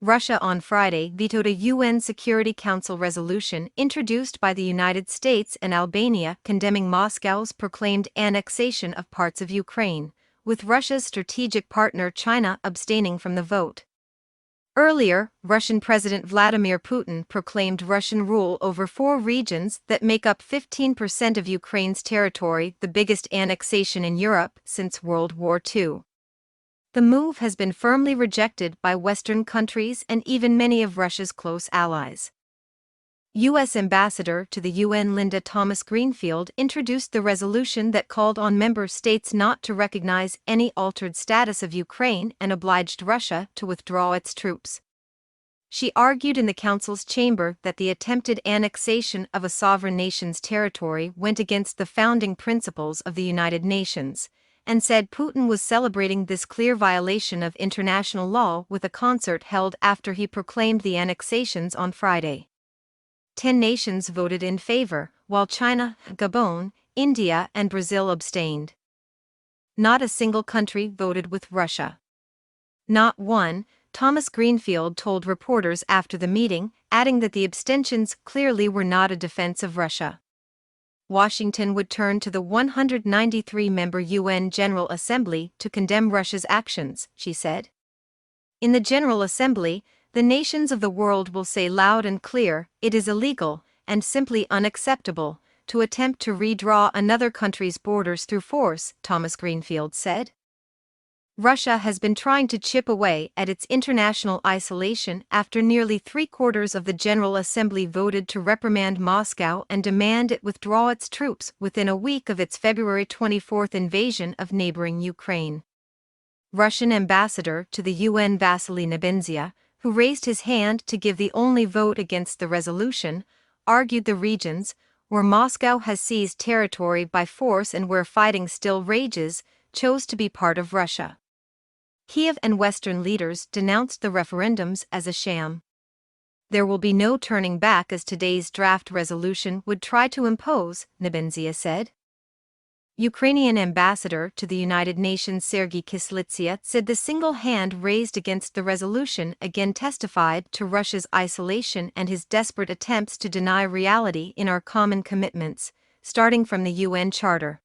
Russia on Friday vetoed a UN Security Council resolution introduced by the United States and Albania condemning Moscow's proclaimed annexation of parts of Ukraine, with Russia's strategic partner China abstaining from the vote. Earlier, Russian President Vladimir Putin proclaimed Russian rule over 4 regions that make up 15% of Ukraine's territory, the biggest annexation in Europe since World War II. The move has been firmly rejected by Western countries and even many of Russia's close allies. U.S. Ambassador to the UN Linda Thomas-Greenfield introduced the resolution that called on member states not to recognize any altered status of Ukraine and obliged Russia to withdraw its troops. She argued in the Council's chamber that the attempted annexation of a sovereign nation's territory went against the founding principles of the United Nations, and said Putin was celebrating this clear violation of international law with a concert held after he proclaimed the annexations on Friday. 10 nations voted in favor, while China, Gabon, India, and Brazil abstained. Not a single country voted with Russia. Not one, Thomas-Greenfield told reporters after the meeting, adding that the abstentions clearly were not a defense of Russia. Washington would turn to the 193-member UN General Assembly to condemn Russia's actions, she said. In the General Assembly, the nations of the world will say loud and clear, it is illegal, and simply unacceptable, to attempt to redraw another country's borders through force, Thomas-Greenfield said. Russia has been trying to chip away at its international isolation after nearly 3/4 of the General Assembly voted to reprimand Moscow and demand it withdraw its troops within a week of its February 24 invasion of neighboring Ukraine. Russian ambassador to the UN Vasily Nebenzia, who raised his hand to give the only vote against the resolution, argued the regions, where Moscow has seized territory by force and where fighting still rages, chose to be part of Russia. Kyiv and Western leaders denounced the referendums as a sham. There will be no turning back, as today's draft resolution would try to impose, Nebenzia said. Ukrainian ambassador to the United Nations Sergei Kislitsia said the single hand raised against the resolution again testified to Russia's isolation and his desperate attempts to deny reality in our common commitments, starting from the UN Charter.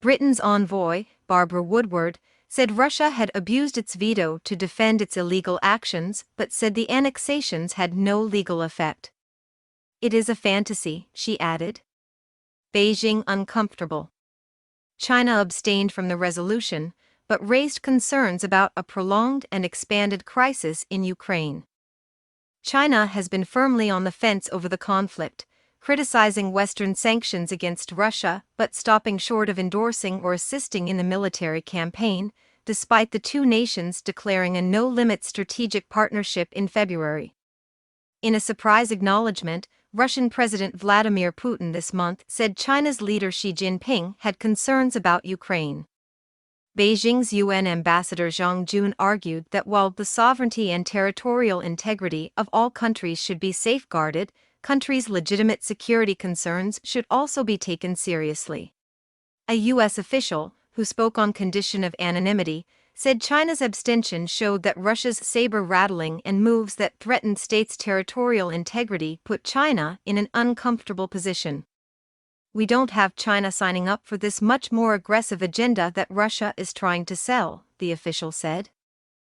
Britain's envoy, Barbara Woodward, said Russia had abused its veto to defend its illegal actions but said the annexations had no legal effect. It is a fantasy, she added. Beijing uncomfortable. China abstained from the resolution, but raised concerns about a prolonged and expanded crisis in Ukraine. China has been firmly on the fence over the conflict, criticizing Western sanctions against Russia but stopping short of endorsing or assisting in the military campaign, despite the two nations declaring a no-limit strategic partnership in February. In a surprise acknowledgement, Russian President Vladimir Putin this month said China's leader Xi Jinping had concerns about Ukraine. Beijing's UN ambassador Zhang Jun argued that while the sovereignty and territorial integrity of all countries should be safeguarded, countries' legitimate security concerns should also be taken seriously. A U.S. official, who spoke on condition of anonymity, said China's abstention showed that Russia's saber-rattling and moves that threatened states' territorial integrity put China in an uncomfortable position. We don't have China signing up for this much more aggressive agenda that Russia is trying to sell, the official said.